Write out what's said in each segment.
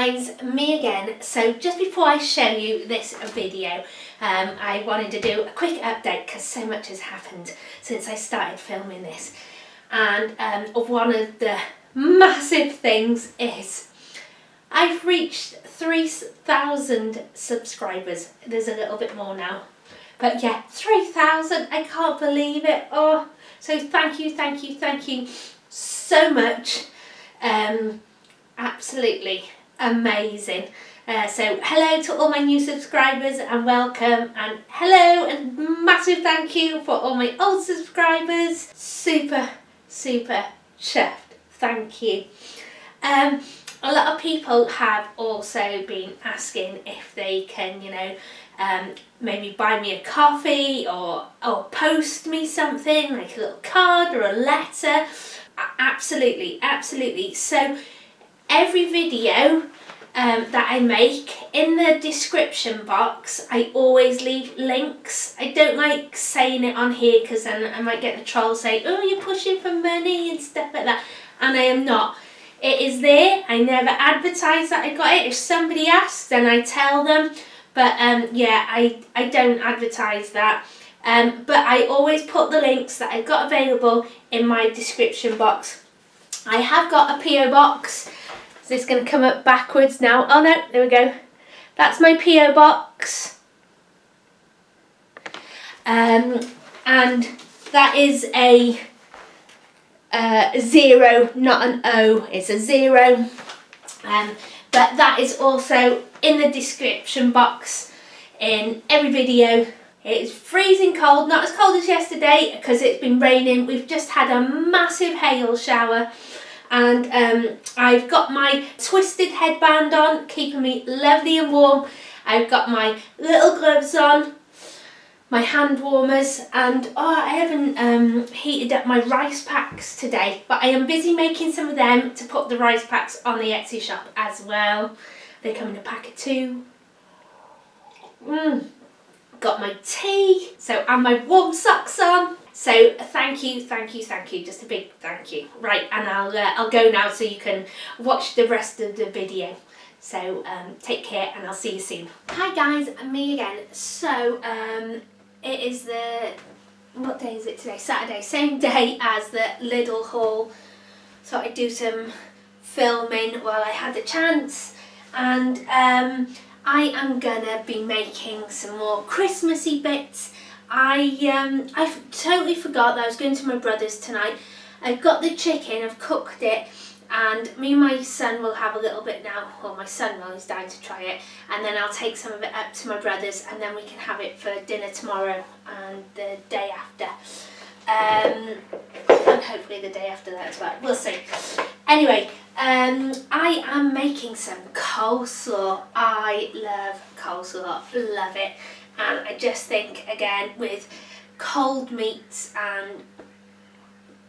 guys, me again. So just before I show you this video, I wanted to do a quick update because so much has happened since I started filming this. And one of the massive things is I've reached 3,000 subscribers. There's a little bit more now. But yeah, 3,000, I can't believe it. Oh, so thank you so much. Absolutely amazing. So hello to all my new subscribers and welcome, and hello and massive thank you for all my old subscribers. Super chuffed. Thank you. A lot of people have also been asking if they can, maybe buy me a coffee or post me something like a little card or a letter. Absolutely. So every video that I make, in the description box I always leave links. I don't like saying it on here because then I might get the troll saying, oh, you're pushing for money and stuff like that, and I am not. It is there. I never advertise that I got it. If somebody asks, then I tell them, but yeah, I don't advertise that. But I always put the links that I've got available in my description box. I have got a PO box. Is this going to come up backwards now? Oh no, there we go. That's my PO box. And that is a 0, not an O. It's a 0. But that is also in the description box in every video. It's freezing cold, not as cold as yesterday because it's been raining. We've just had a massive hail shower, and I've got my twisted headband on, keeping me lovely and warm. I've got my little gloves on, my hand warmers, and I haven't heated up my rice packs today, but I am busy making some of them to put the rice packs on the Etsy shop as well. They come in a pack of 2. Got my tea, and my warm socks on. So thank you, just a big thank you. Right, and I'll go now so you can watch the rest of the video. So take care and I'll see you soon. Hi guys, me again. So it is what day is it today? Saturday, same day as the Lidl haul. So I do some filming while I had the chance, and I am gonna be making some more Christmassy bits. I totally forgot that I was going to my brother's tonight. I've got the chicken, I've cooked it, and me and my son will have a little bit now. Well, my son will, he's down to try it, and then I'll take some of it up to my brother's, and then we can have it for dinner tomorrow and the day after. And hopefully the day after that as well. We'll see. Anyway, I am making some coleslaw. I love coleslaw, love it. And I just think, again, with cold meats and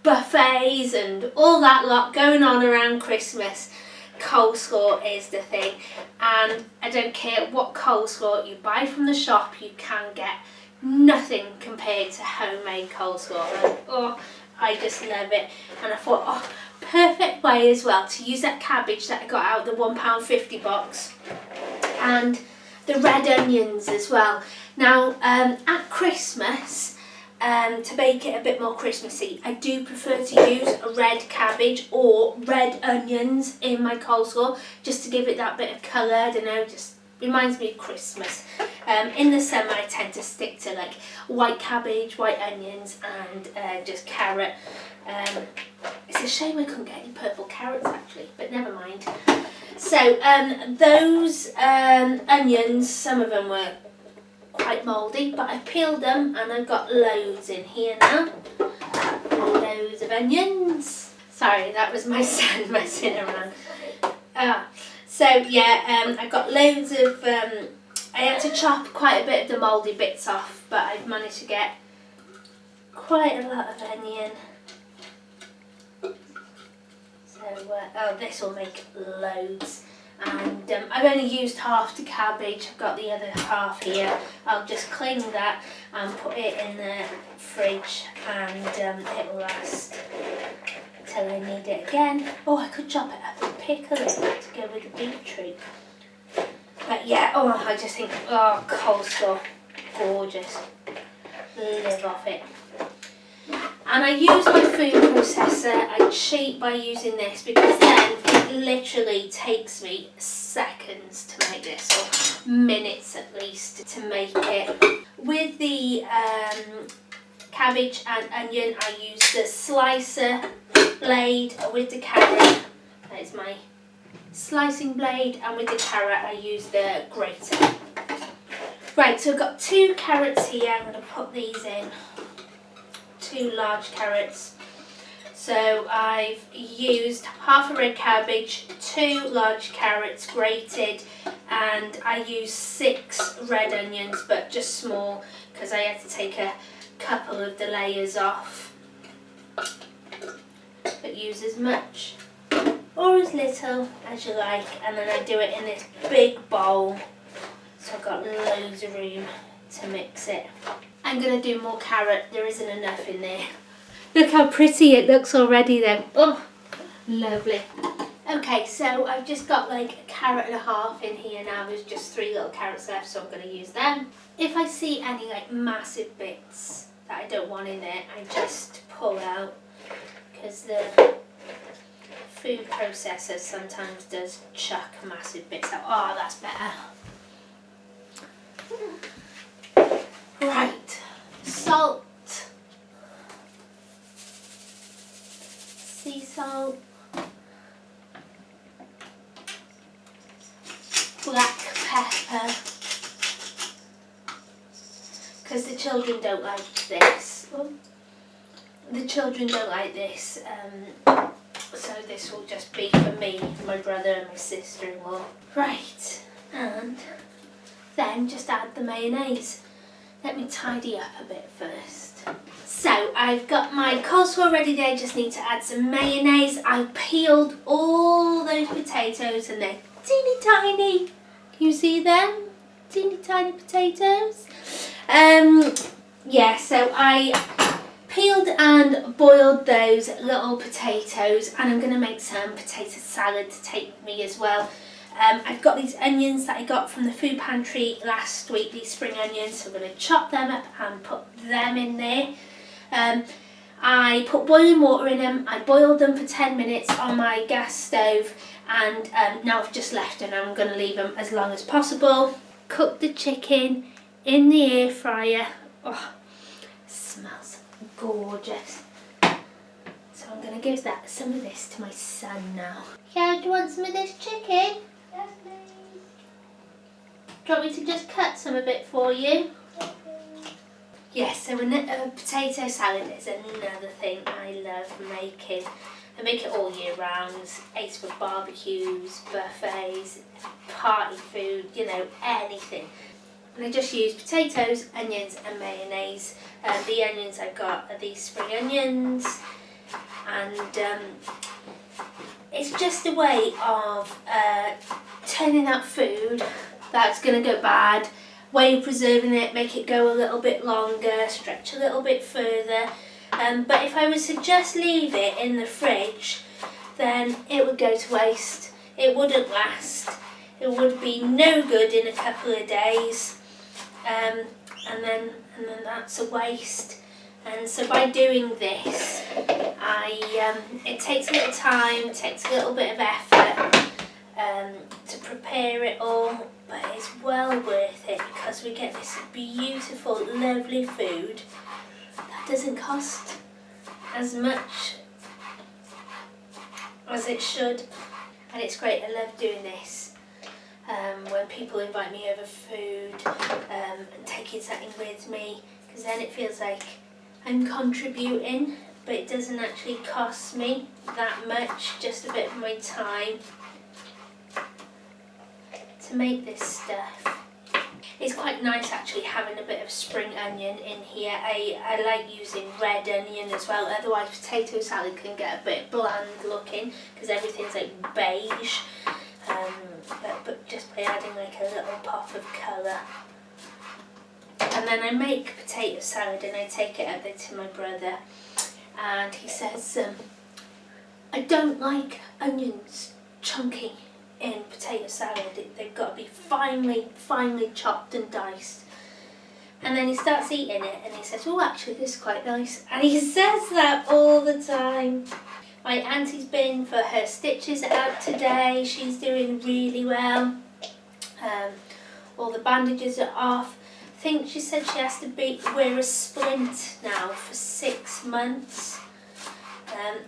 buffets and all that lot going on around Christmas, coleslaw is the thing. And I don't care what coleslaw you buy from the shop, you can get nothing compared to homemade coleslaw. And, I just love it. And I thought, perfect way as well to use that cabbage that I got out of the £1.50 box, and the red onions as well. Now at Christmas, to make it a bit more Christmassy, I do prefer to use a red cabbage or red onions in my coleslaw, just to give it that bit of colour. I don't know, just reminds me of Christmas. In the summer I tend to stick to like white cabbage, white onions, and just carrot. It's a shame I couldn't get any purple carrots actually, but never mind. So those onions, some of them were quite mouldy, but I peeled them and I've got loads in here now. Loads of onions. Sorry, that was my son messing around. So yeah, I've got loads of, I had to chop quite a bit of the mouldy bits off, but I've managed to get quite a lot of onion. So this will make loads. And I've only used half the cabbage, I've got the other half here. I'll just cling that and put it in the fridge, and it will last till I need it again. I could chop it up and pickle it to go with the beetroot. But yeah, oh, I just think, oh, coleslaw, gorgeous. Live off it. And I use my food processor. I cheat by using this because then it literally takes me seconds to make this, or minutes at least to make it. With the cabbage and onion, I use the slicer blade. With the carrot, that is my slicing blade, and with the carrot I use the grater. Right, so I've got 2 carrots here. I'm going to put these in. 2 large carrots. So I've used half a red cabbage, 2 large carrots grated, and I used 6 red onions, but just small because I had to take a couple of the layers off. But use as much or as little as you like, and then I do it in this big bowl, so I've got loads of room to mix it. I'm going to do more carrot, there isn't enough in there. Look how pretty it looks already though. Oh, lovely. Okay, so I've just got like a carrot and a half in here now. There's just 3 little carrots left, so I'm going to use them. If I see any like massive bits that I don't want in there, I just pull out, because the food processor sometimes does chuck massive bits out. Oh, that's better. Right, salt, sea salt, black pepper, because the children don't like this. The children don't like this, so this will just be for me, my brother and my sister-in-law. Right, and then just add the mayonnaise. Let me tidy up a bit first. So I've got my coleslaw ready there, just need to add some mayonnaise. I peeled all those potatoes and they're teeny tiny. Can you see them? Teeny tiny potatoes. Yeah, so I peeled and boiled those little potatoes, and I'm going to make some potato salad to take with me as well. I've got these onions that I got from the food pantry last week, these spring onions, so I'm going to chop them up and put them in there. I put boiling water in them, I boiled them for 10 minutes on my gas stove, and now I've just left them. I'm going to leave them as long as possible. Cook the chicken in the air fryer. Oh, smells gorgeous. So I'm going to give some of this to my son now. Yeah, do you want some of this chicken? Yes, please. Do you want me to just cut some of it for you? Yes, so a potato salad is another thing I love making. I make it all year round. Ace for barbecues, buffets, party food, you know, anything. And I just use potatoes, onions and mayonnaise. The onions I've got are these spring onions, and it's just a way of turning that food that's going to go bad, way of preserving it, make it go a little bit longer, stretch a little bit further. But if I was to just leave it in the fridge, then it would go to waste. It wouldn't last. It would be no good in a couple of days, and then that's a waste. And so by doing this, it takes a little time, takes a little bit of effort to prepare it all, but it's well worth it because we get this beautiful, lovely food that doesn't cost as much as it should. And it's great. I love doing this. When people invite me over food and taking something with me, because then it feels like I'm contributing, but it doesn't actually cost me that much, just a bit of my time to make this stuff. It's quite nice actually having a bit of spring onion in here. I like using red onion as well, otherwise potato salad can get a bit bland looking because everything's like beige. But just by adding like a little pop of colour. And then I make potato salad and I take it over to my brother, and he says, I don't like onions chunky in potato salad. They've got to be finely chopped and diced. And then he starts eating it and he says, oh, actually this is quite nice. And he says that all the time. My auntie's been for her stitches out today. She's doing really well. All the bandages are off. I think she said she has to wear a splint now for 6 months.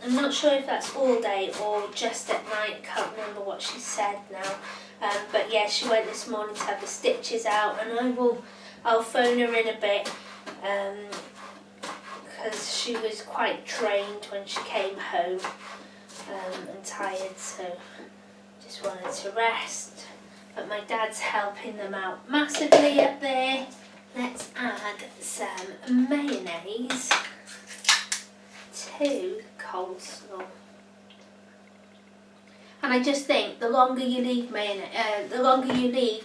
I'm not sure if that's all day or just at night. I can't remember what she said now. But yeah, she went this morning to have the stitches out, and I'll phone her in a bit because she was quite drained when she came home and tired, so just wanted to rest. But my dad's helping them out massively up there. Let's add some mayonnaise to coleslaw. And I just think the longer you leave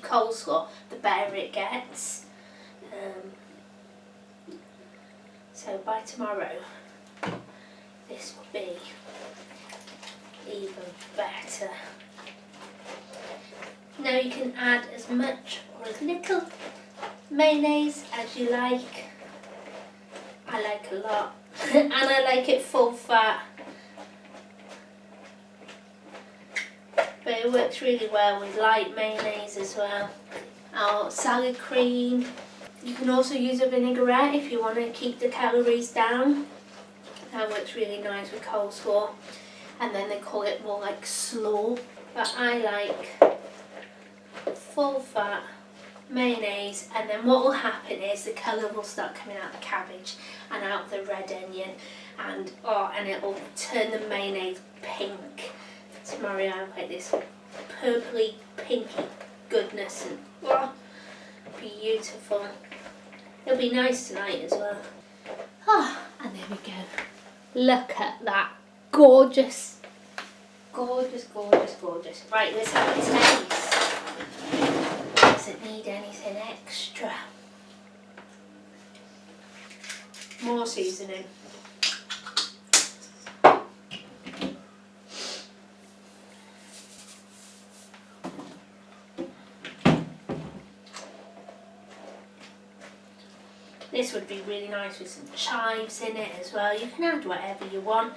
coleslaw, the better it gets. So by tomorrow, this will be even better. Now you can add as much or as little mayonnaise as you like. I like a lot. And I like it full fat. But it works really well with light mayonnaise as well. Our salad cream. You can also use a vinaigrette if you want to keep the calories down. That works really nice with coleslaw. And then they call it more like slaw. But I like full fat mayonnaise, and then what will happen is the colour will start coming out of the cabbage and out the red onion, and it will turn the mayonnaise pink. Tomorrow I like this purpley pinky goodness, and beautiful. It'll be nice tonight as well. And there we go. Look at that. Gorgeous. Gorgeous, gorgeous, gorgeous. Right, let's have a taste. Doesn't need anything extra. More seasoning. This would be really nice with some chives in it as well. You can add whatever you want.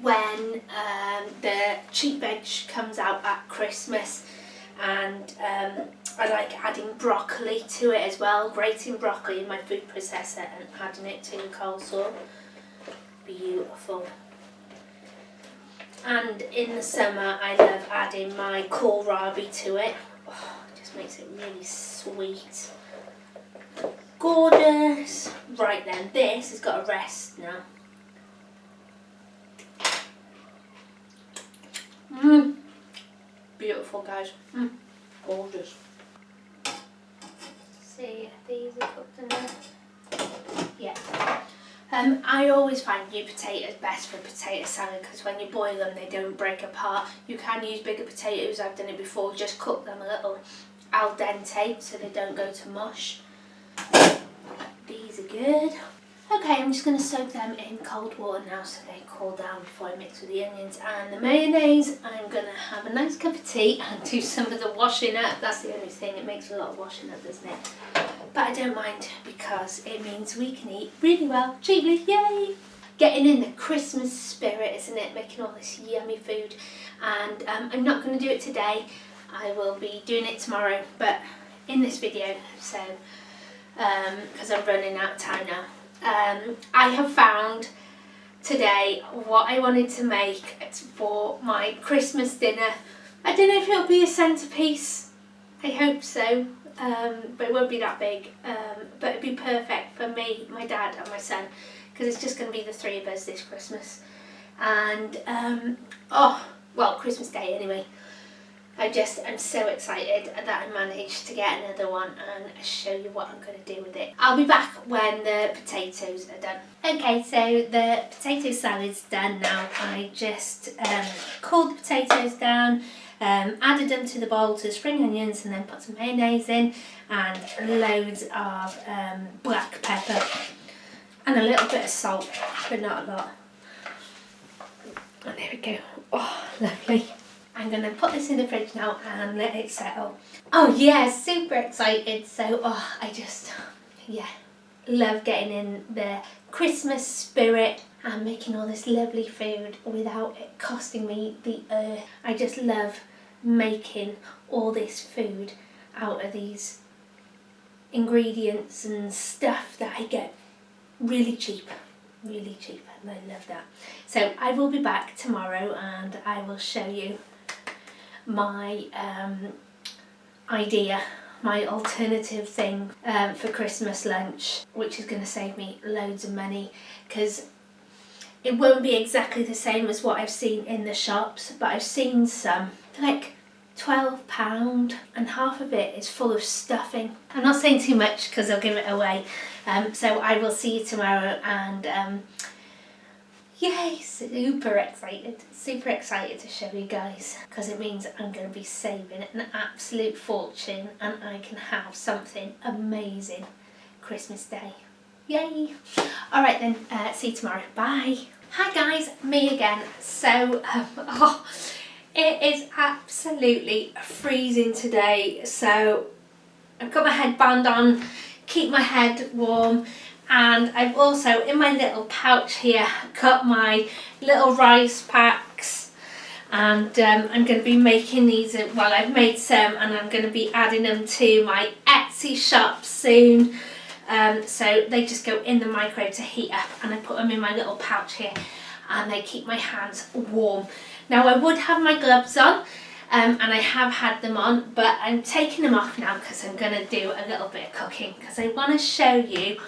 When the cheap veg comes out at Christmas, and I like adding broccoli to it as well, grating broccoli in my food processor and adding it to the coleslaw. Beautiful. And in the summer I love adding my kohlrabi to it. It just makes it really sweet. Gorgeous. Right then, this has got to rest now. Beautiful, guys. Gorgeous. See if these are cooked enough. Yeah. I always find new potatoes best for potato salad because when you boil them they don't break apart. You can use bigger potatoes, I've done it before, just cook them a little al dente so they don't go to mush. These are good. Okay, I'm just going to soak them in cold water now so they cool down before I mix with the onions and the mayonnaise. I'm going to have a nice cup of tea and do some of the washing up. That's the only thing, it makes a lot of washing up, doesn't it? But I don't mind because it means we can eat really well, cheaply, yay! Getting in the Christmas spirit, isn't it? Making all this yummy food. And I'm not going to do it today. I will be doing it tomorrow, but in this video, so because I'm running out of time now. I have found today what I wanted to make for my Christmas dinner. I don't know if it'll be a centrepiece. I hope so, but it won't be that big. But it'd be perfect for me, my dad and my son, because it's just going to be the three of us this Christmas. And, well, Christmas Day anyway. I'm so excited that I managed to get another one and show you what I'm going to do with it. I'll be back when the potatoes are done. Okay, so the potato salad's done now. I just cooled the potatoes down, added them to the bowl to the spring onions, and then put some mayonnaise in and loads of black pepper and a little bit of salt, but not a lot. And there we go. Oh, lovely. I'm going to put this in the fridge now and let it settle. Oh yeah, super excited. So, I just, yeah, love getting in the Christmas spirit and making all this lovely food without it costing me the earth. I just love making all this food out of these ingredients and stuff that I get really cheap, and I love that. So I will be back tomorrow and I will show you my idea, my alternative thing for Christmas lunch, which is going to save me loads of money, because it won't be exactly the same as what I've seen in the shops, but I've seen some like £12 and half of it is full of stuffing. I'm not saying too much because I'll give it away. So I will see you tomorrow and yay, super excited to show you guys, because it means I'm going to be saving an absolute fortune and I can have something amazing Christmas Day. Yay! Alright then, see you tomorrow. Bye! Hi guys, me again. So, it is absolutely freezing today, so I've got my headband on, keep my head warm, and I've also, in my little pouch here, got my little rice packs, and I'm going to be making these, well, I've made some and I'm going to be adding them to my Etsy shop soon. So they just go in the microwave to heat up, and I put them in my little pouch here and they keep my hands warm. Now I would have my gloves on, and I have had them on, but I'm taking them off now because I'm going to do a little bit of cooking, because I want to show you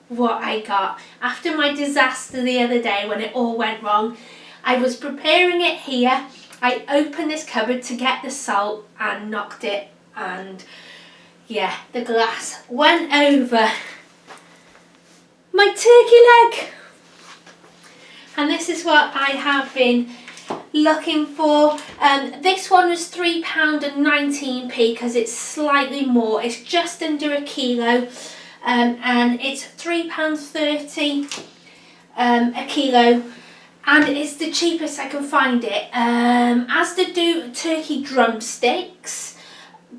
what I got after my disaster the other day when it all went wrong. I was preparing it here, I opened this cupboard to get the salt and knocked it, and yeah, the glass went over my turkey leg. And this is what I have been looking for. This one was £3.19 because it's slightly more. It's just under a kilo, and it's £3.30 a kilo, and it's the cheapest I can find it. As to do turkey drumsticks,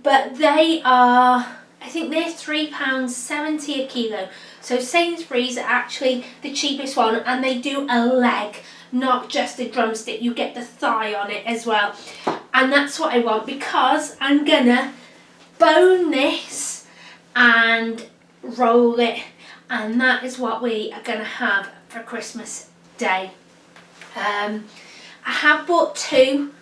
but they are, I think they're £3.70 a kilo. So Sainsbury's are actually the cheapest one, and they do a leg, not just a drumstick. You get the thigh on it as well. And that's what I want, because I'm gonna bone this and roll it, and that is what we are gonna have for Christmas Day. I have bought two.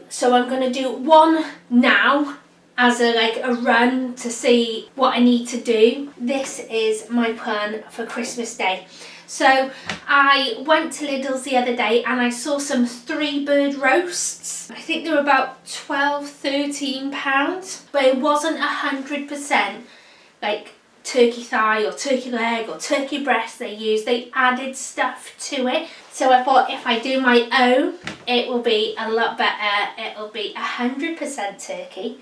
So I'm going to do one now as a run to see what I need to do. This is my plan for Christmas Day. So I went to Lidl's the other day and I saw some 3-bird roasts. I think they were about £12–13, but it wasn't 100% like turkey thigh or turkey leg or turkey breast they used. They added stuff to it. So I thought if I do my own, it will be a lot better. It'll be 100% turkey.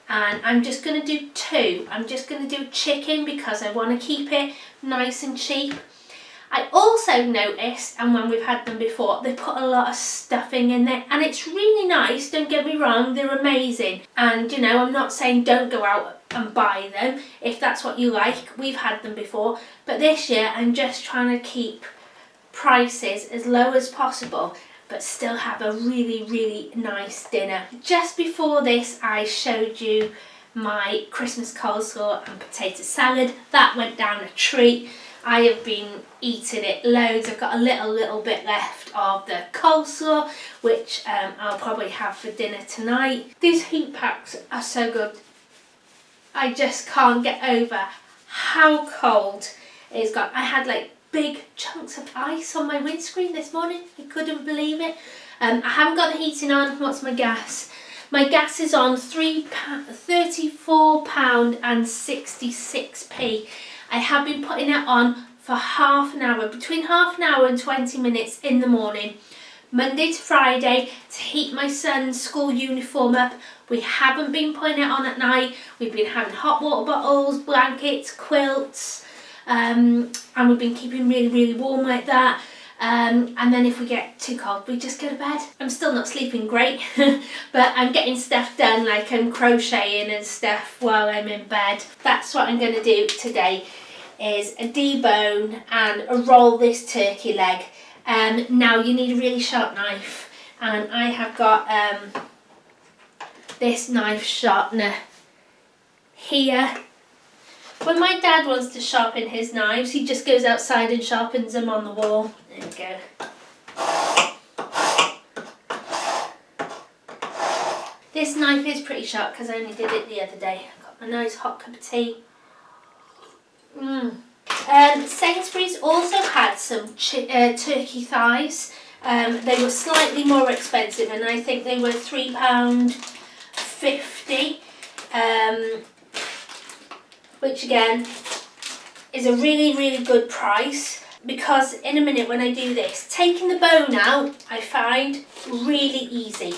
And I'm just going to do two. I'm just going to do chicken because I want to keep it nice and cheap. I also noticed, and when we've had them before, they put a lot of stuffing in there, and it's really nice, don't get me wrong, they're amazing. And you know, I'm not saying don't go out and buy them if that's what you like. We've had them before, but this year I'm just trying to keep prices as low as possible, but still have a really, really nice dinner. Just before this, I showed you my Christmas coleslaw and potato salad. That went down a treat. I have been eating it loads. I've got a little bit left of the coleslaw, which I'll probably have for dinner tonight. These heat packs are so good. I just can't get over how cold it's got. I had like big chunks of ice on my windscreen this morning. I couldn't believe it. I haven't got the heating on. What's my gas? My gas is on £34.66. I have been putting it on for half an hour, between half an hour and 20 minutes in the morning, Monday to Friday, to heat my son's school uniform up. We haven't been putting it on at night. We've been having hot water bottles, blankets, quilts, and we've been keeping really, really warm like that. And then if we get too cold, we just go to bed. I'm still not sleeping great, but I'm getting stuff done, like I'm crocheting and stuff while I'm in bed. That's what I'm going to do today, is a debone and roll this turkey leg. Now you need a really sharp knife, and I have got this knife sharpener here. When my dad wants to sharpen his knives, he just goes outside and sharpens them on the wall. There we go. This knife is pretty sharp because I only did it the other day. I've got my nice hot cup of tea. Sainsbury's also had some turkey thighs. They were slightly more expensive, and I think they were £3.50. Which again is a really, really good price, because in a minute when I do this, taking the bone out I find really easy.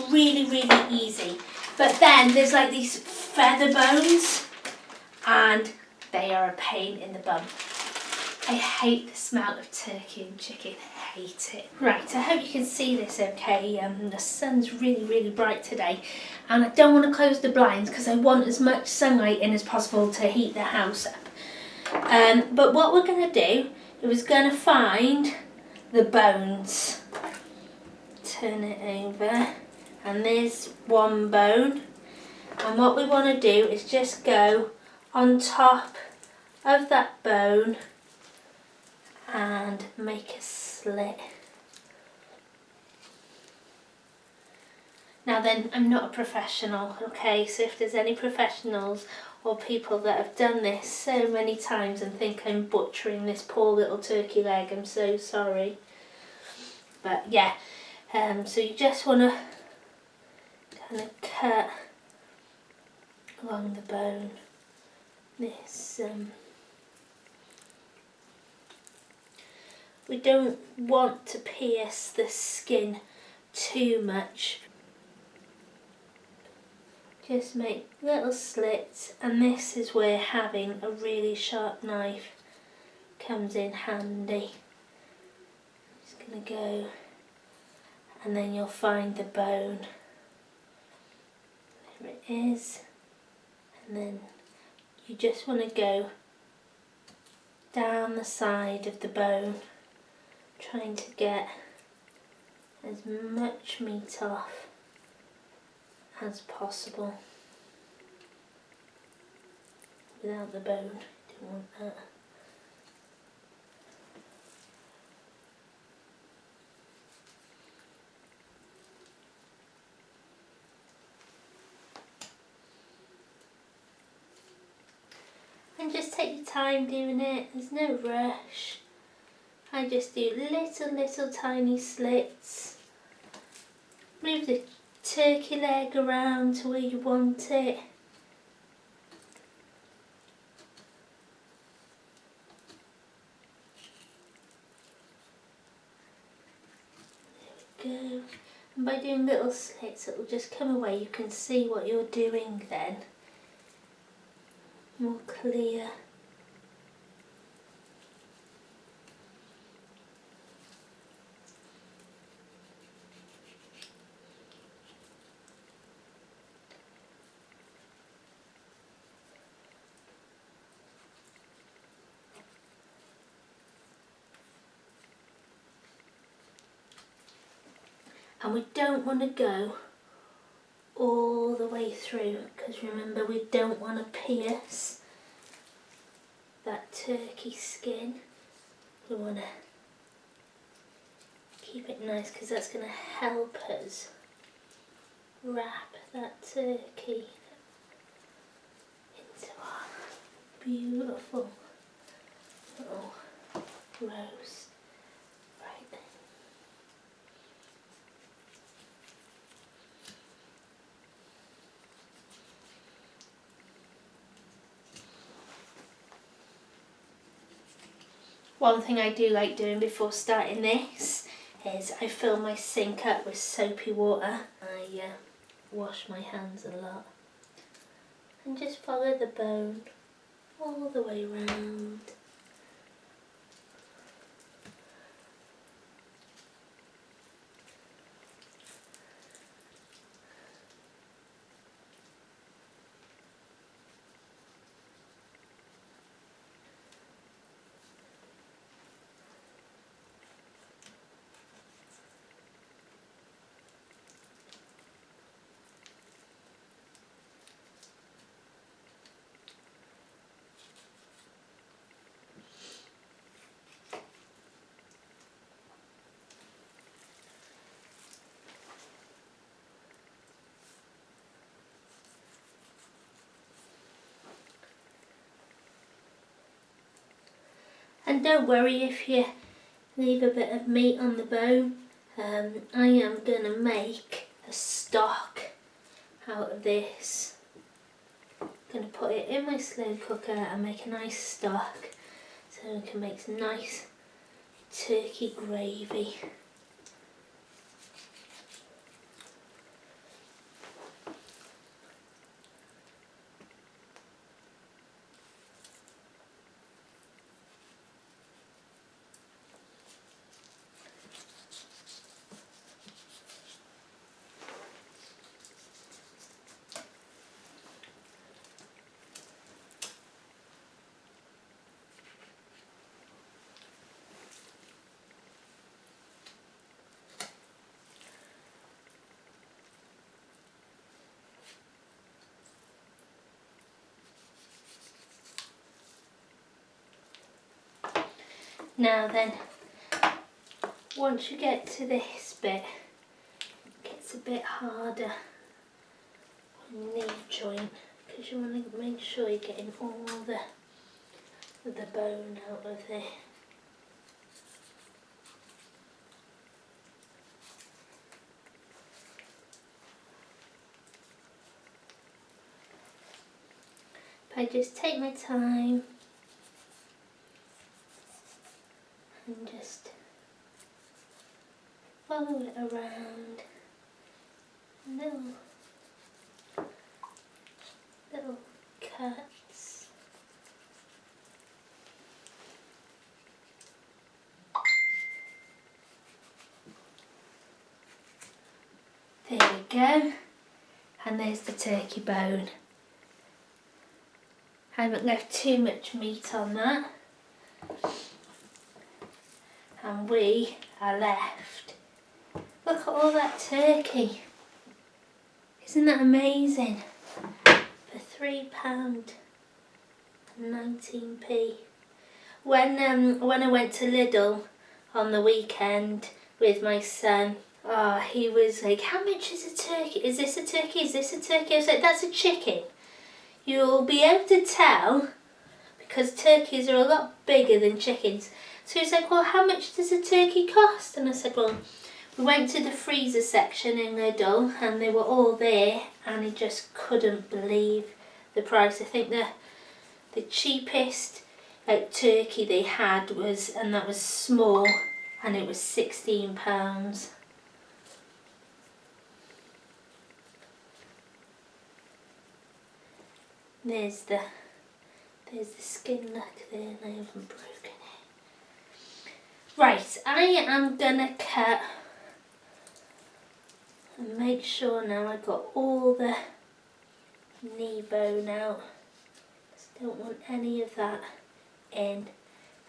Really, really easy. But then there's like these feather bones, and they are a pain in the bum. I hate the smell of turkey and chicken. Hate it. Right, I hope you can see this okay. The sun's really, really bright today, and I don't want to close the blinds because I want as much sunlight in as possible to heat the house up. But what we're going to do is going to find the bones. Turn it over, and there's one bone. And what we want to do is just go on top of that bone and make a slit. Now then, I'm not a professional, okay, so if there's any professionals or people that have done this so many times and think I'm butchering this poor little turkey leg, I'm so sorry. But yeah, so you just want to kind of cut along the bone. This we don't want to pierce the skin too much. Just make little slits, and this is where having a really sharp knife comes in handy. Just gonna go, and then you'll find the bone. There it is. And then you just want to go down the side of the bone, trying to get as much meat off as possible without the bone. Don't want that. And just take your time doing it, there's no rush. I just do little tiny slits. Move the turkey leg around to where you want it. There we go. And by doing little slits, it will just come away. You can see what you're doing then. More clear. And we don't want to go all the way through, because remember, we don't want to pierce that turkey skin. We want to keep it nice, because that's going to help us wrap that turkey into our beautiful little roast. Right then. One thing I do like doing before starting this is I fill my sink up with soapy water. I wash my hands a lot and just follow the bone all the way around. And don't worry if you leave a bit of meat on the bone. I am going to make a stock out of this. I'm going to put it in my slow cooker and make a nice stock so we can make some nice turkey gravy. Now then, once you get to this bit, it gets a bit harder on the knee joint because you want to make sure you're getting all the bone out of there. If I just take my time and just follow it around, little cuts. There we go, and there's the turkey bone. I haven't left too much meat on that. And we are left. Look at all that turkey. Isn't that amazing? For £3.19. When I went to Lidl on the weekend with my son, he was like, "How much is a turkey? Is this a turkey? Is this a turkey?" I was like, "That's a chicken." You'll be able to tell because turkeys are a lot bigger than chickens. So he's like, "Well, how much does a turkey cost?" And I said, "Well, we went to the freezer section in Lidl and they were all there," and he just couldn't believe the price. I think the cheapest turkey they had was, and that was small, and it was £16. There's the skin, look there, and I haven't broken it. Right, I am gonna cut and make sure now I've got all the knee bone out. Just don't want any of that in.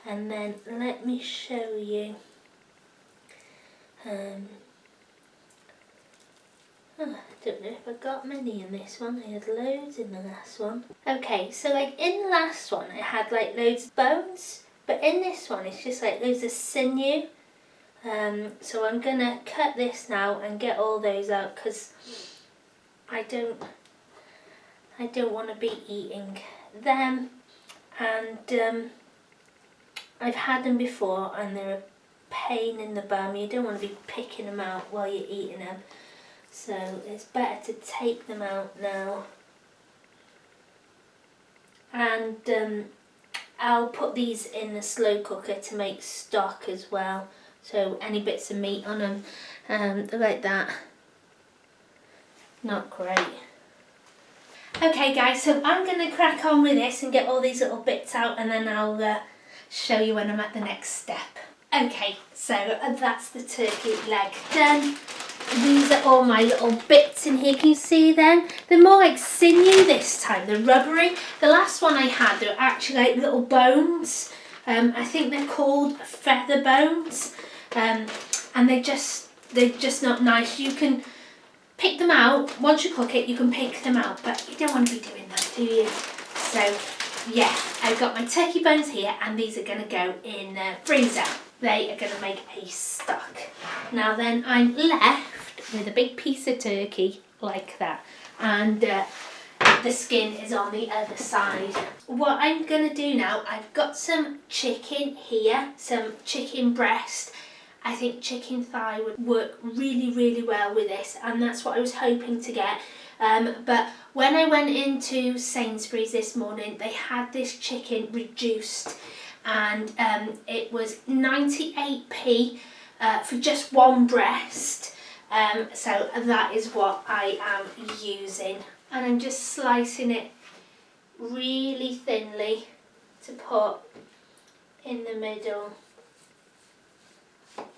And then let me show you. I don't know if I got many in this one. I had loads in the last one. Okay, so in the last one I had loads of bones, but in this one it's just loads of sinew. So I'm gonna cut this now and get all those out because I don't want to be eating them, and I've had them before and they're a pain in the bum. You don't want to be picking them out while you're eating them. So it's better to take them out now. And I'll put these in the slow cooker to make stock as well. So any bits of meat on them, they're like that. Not great. Okay guys, so I'm going to crack on with this and get all these little bits out, and then I'll show you when I'm at the next step. Okay, so that's the turkey leg done. These are all my little bits in here. Can you see them? They're more like sinew this time. They're rubbery. The last one I had, they were actually little bones. I think they're called feather bones. And they're just not nice. You can pick them out. Once you cook it, you can pick them out. But you don't want to be doing that, do you? So, yeah, I've got my turkey bones here, and these are going to go in the freezer. They are going to make a stock. Now then, I'm left with a big piece of turkey like that, and the skin is on the other side. What I'm going to do now, I've got some chicken here, some chicken breast. I think chicken thigh would work really, really well with this, and that's what I was hoping to get. But when I went into Sainsbury's this morning, they had this chicken reduced, and it was 98p for just one breast. So that is what I am using, and I'm just slicing it really thinly to put in the middle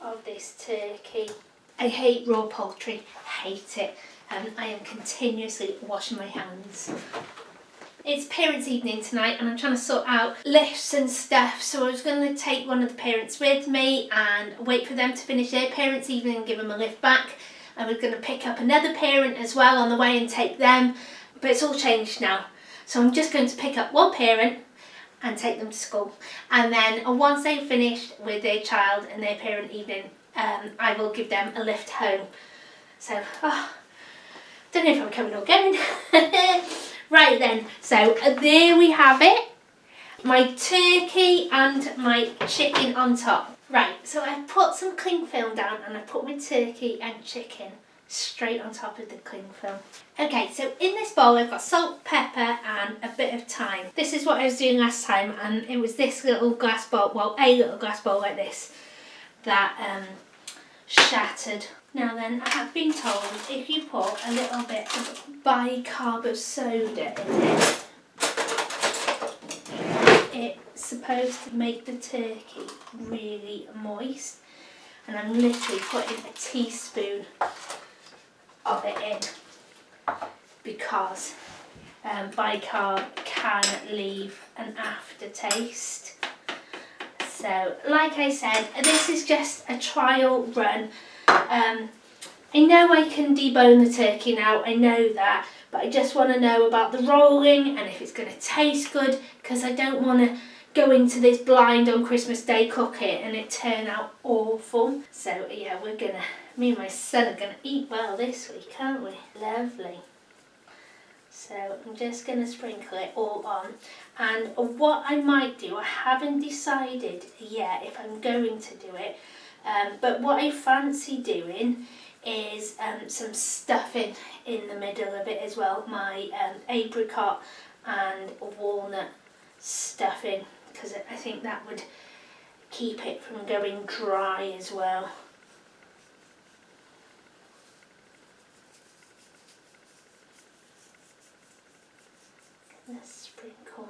of this turkey. I hate raw poultry, hate it. I am continuously washing my hands. It's parents' evening tonight and I'm trying to sort out lifts and stuff, so I was going to take one of the parents with me and wait for them to finish their parents' evening and give them a lift back. I was going to pick up another parent as well on the way and take them, but it's all changed now. So I'm just going to pick up one parent and take them to school, and then once they've finished with their child and their parent evening, I will give them a lift home. So, don't know if I'm coming or going. Right then, so there we have it. My turkey and my chicken on top. Right, so I put some cling film down and I put my turkey and chicken straight on top of the cling film. Okay, so in this bowl I've got salt, pepper and a bit of thyme. This is what I was doing last time, and it was this little glass bowl, well, a little glass bowl like this, that shattered. Now then, I have been told if you put a little bit of bicarb soda in it, it's supposed to make the turkey really moist, and I'm literally putting a teaspoon of it in because bicarb can leave an aftertaste. So like I said, this is just a trial run. I know I can debone the turkey now, I know that, but I just want to know about the rolling and if it's going to taste good, because I don't want to go into this blind on Christmas Day, cook it and it turn out awful. So yeah, me and my son are going to eat well this week, aren't we? Lovely. So I'm just going to sprinkle it all on, and what I might do, I haven't decided yet if I'm going to do it, but what I fancy doing is some stuffing in the middle of it as well, my apricot and walnut stuffing, because I think that would keep it from going dry as well. Let's sprinkle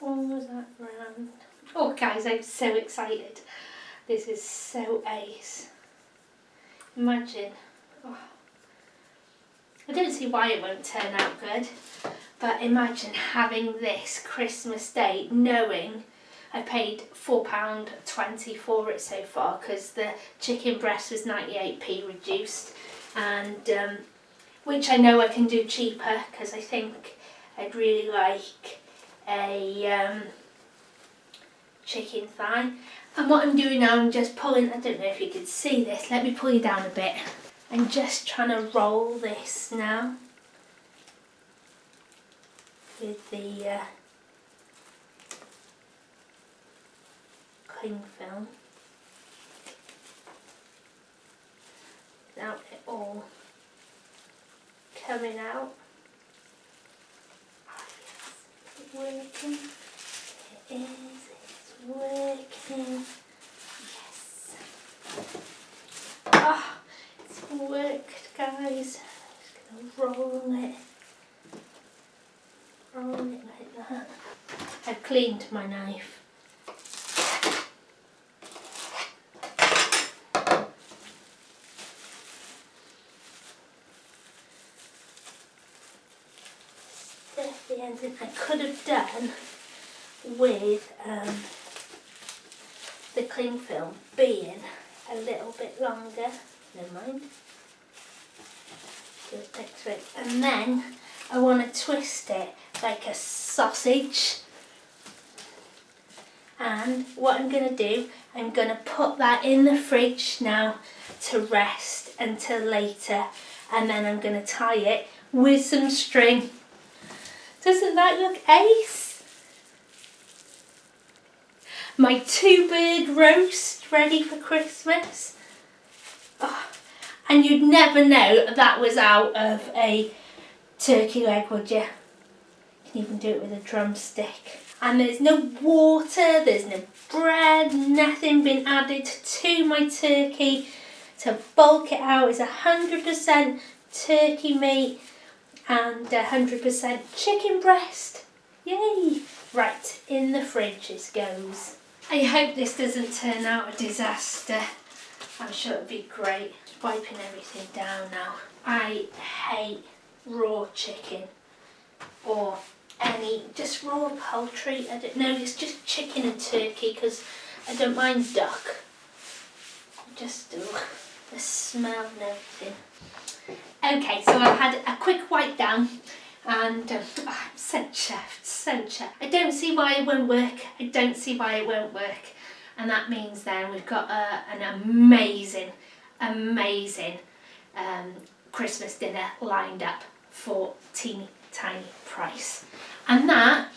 all of that round. Oh guys, I'm so excited. This is so ace. Imagine. Oh. I don't see why it won't turn out good, but imagine having this Christmas Day knowing I paid £4.20 for it so far, because the chicken breast was 98p reduced, and which I know I can do cheaper, because I think I'd really like a chicken thigh. And what I'm doing now, I'm just pulling, I don't know if you can see this, let me pull you down a bit. I'm just trying to roll this now with the cling film without it all coming out. Oh, yes, it's working. It is, it's working. Yes. Oh, it's worked, guys. I'm just going to roll it. Roll it like that. I've cleaned my knife. The ends in. I could have done with the cling film being a little bit longer. Never mind. Do it next week. And then I want to twist it like a sausage. And what I'm going to do, I'm going to put that in the fridge now to rest until later. and then I'm going to tie it with some string. Doesn't that look ace? My 2-bird roast ready for Christmas. Oh, and you'd never know that was out of a turkey leg, would you? You can even do it with a drumstick. And there's no water, there's no bread, nothing been added to my turkey to bulk it out. It's 100% turkey meat and 100% chicken breast. Yay! Right, in the fridge it goes. I hope this doesn't turn out a disaster. I'm sure it'll be great. Just wiping everything down now. I hate raw chicken or just raw poultry. I don't know, it's just chicken and turkey because I don't mind duck. Just the smell and everything. Okay, so I've had a quick wipe down and I'm so chuffed. I don't see why it won't work. I don't see why it won't work. And that means then we've got an amazing Christmas dinner lined up for teeny tiny price. And that,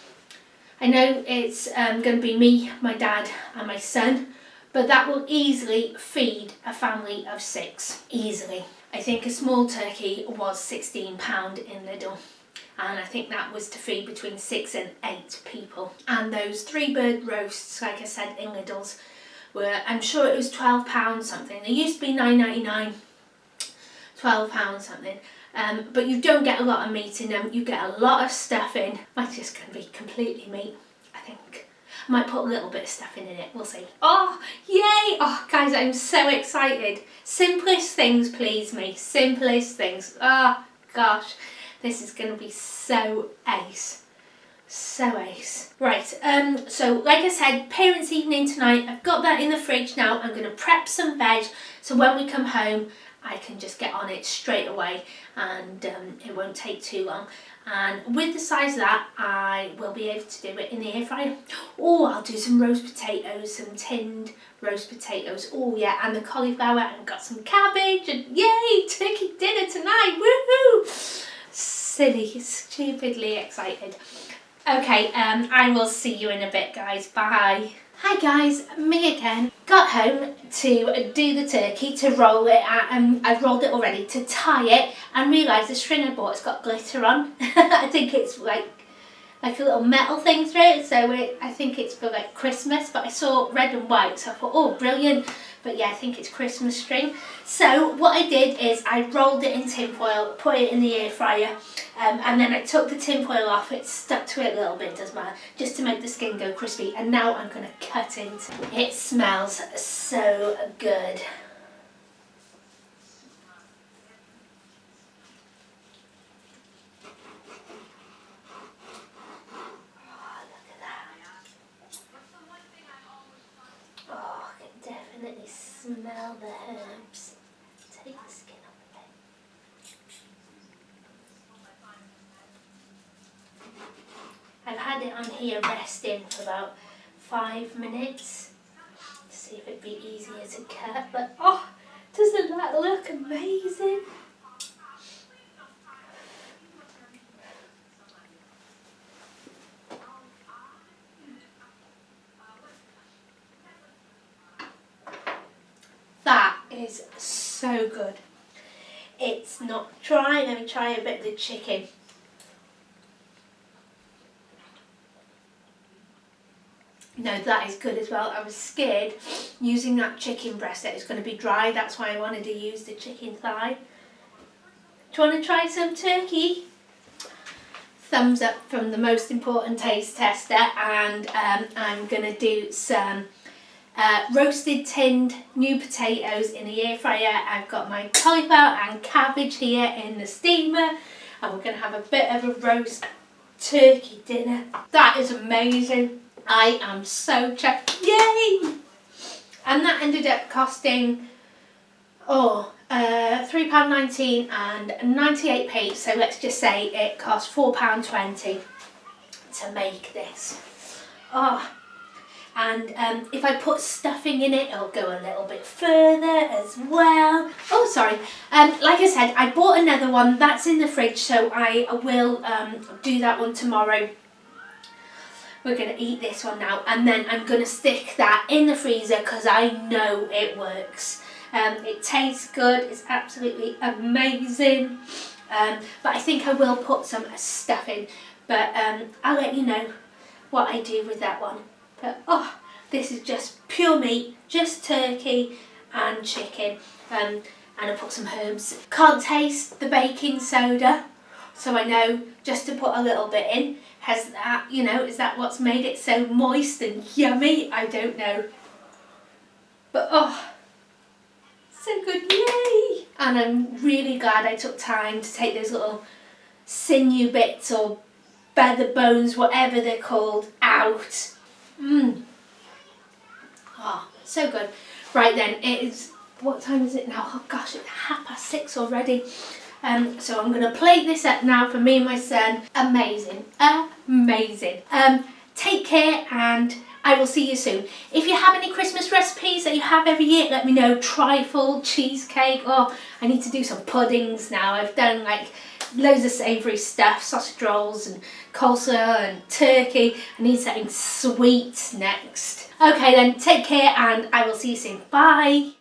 I know it's going to be me, my dad and my son, but that will easily feed a family of 6, easily. I think a small turkey was £16 in Lidl, and I think that was to feed between 6 and 8 people. And those 3-bird roasts, like I said, in Lidl's were, I'm sure it was £12 something. They used to be £9.99, £12 something. But you don't get a lot of meat in them, you get a lot of stuff in. Might just going to be completely meat, I think. I might put a little bit of stuffing in it, we'll see. Oh, yay! Oh, guys, I'm so excited. Simplest things please me, simplest things. Oh, gosh, this is going to be so ace. So ace. Right, so like I said, parents' evening tonight. I've got that in the fridge now. I'm going to prep some veg, so when we come home, I can just get on it straight away and it won't take too long. And with the size of that, I will be able to do it in the air fryer. Oh, I'll do some roast potatoes, some tinned roast potatoes. Oh yeah, and the cauliflower, and got some cabbage, and yay, turkey dinner tonight, woohoo! Silly, stupidly excited. Okay, I will see you in a bit, guys. Bye. Hi guys, me again. Got home to do the turkey, to roll it. I've rolled it already, to tie it, and realised the string I bought has got glitter on. I think it's like a little metal thing through it, so I think it's for like Christmas, but I saw red and white, so I thought, oh, brilliant. But yeah, I think it's Christmas string. So what I did is I rolled it in tin foil, put it in the air fryer, and then I took the tin foil off. It stuck to it a little bit, doesn't matter, just to make the skin go crispy. And now I'm going to cut into it. It smells so good. Definitely smell the herbs. Take the skin off of it. I've had it on here resting for about 5 minutes to see if it'd be easier to cut, but oh, doesn't that look amazing? That is so good. It's not dry. Let me try a bit of the chicken. No, that is good as well. I was scared using that chicken breast that it's going to be dry. That's why I wanted to use the chicken thigh. Do you want to try some turkey? Thumbs up from the most important taste tester, and I'm going to do some roasted tinned new potatoes in the air fryer. I've got my cauliflower and cabbage here in the steamer, and we're going to have a bit of a roast turkey dinner. That is amazing. I am so chuffed. Yay! And that ended up costing £3.19 and 98p, so let's just say it cost £4.20 to make this. Oh, And if I put stuffing in it, it'll go a little bit further as well. Oh, sorry. Like I said, I bought another one. That's in the fridge, so I will do that one tomorrow. We're going to eat this one now, and then I'm going to stick that in the freezer because I know it works. It tastes good. It's absolutely amazing. But I think I will put some stuffing. But I'll let you know what I do with that one. But oh, this is just pure meat, just turkey and chicken. And I put some herbs. Can't taste the baking soda, so I know just to put a little bit in. Has that, is that what's made it so moist and yummy? I don't know. But oh, so good, yay! And I'm really glad I took time to take those little sinew bits or feather bones, whatever they're called, out. Oh, so good. Right then, it is, what time is it now? Oh gosh, it's 6:30 already. So I'm going to plate this up now for me and my son. Amazing, amazing. Take care, and I will see you soon. If you have any Christmas recipes that you have every year, let me know. Trifle, cheesecake, oh, I need to do some puddings now. I've done like loads of savoury stuff, sausage rolls and coleslaw and turkey. I need something sweet next. Okay then, take care, and I will see you soon. Bye.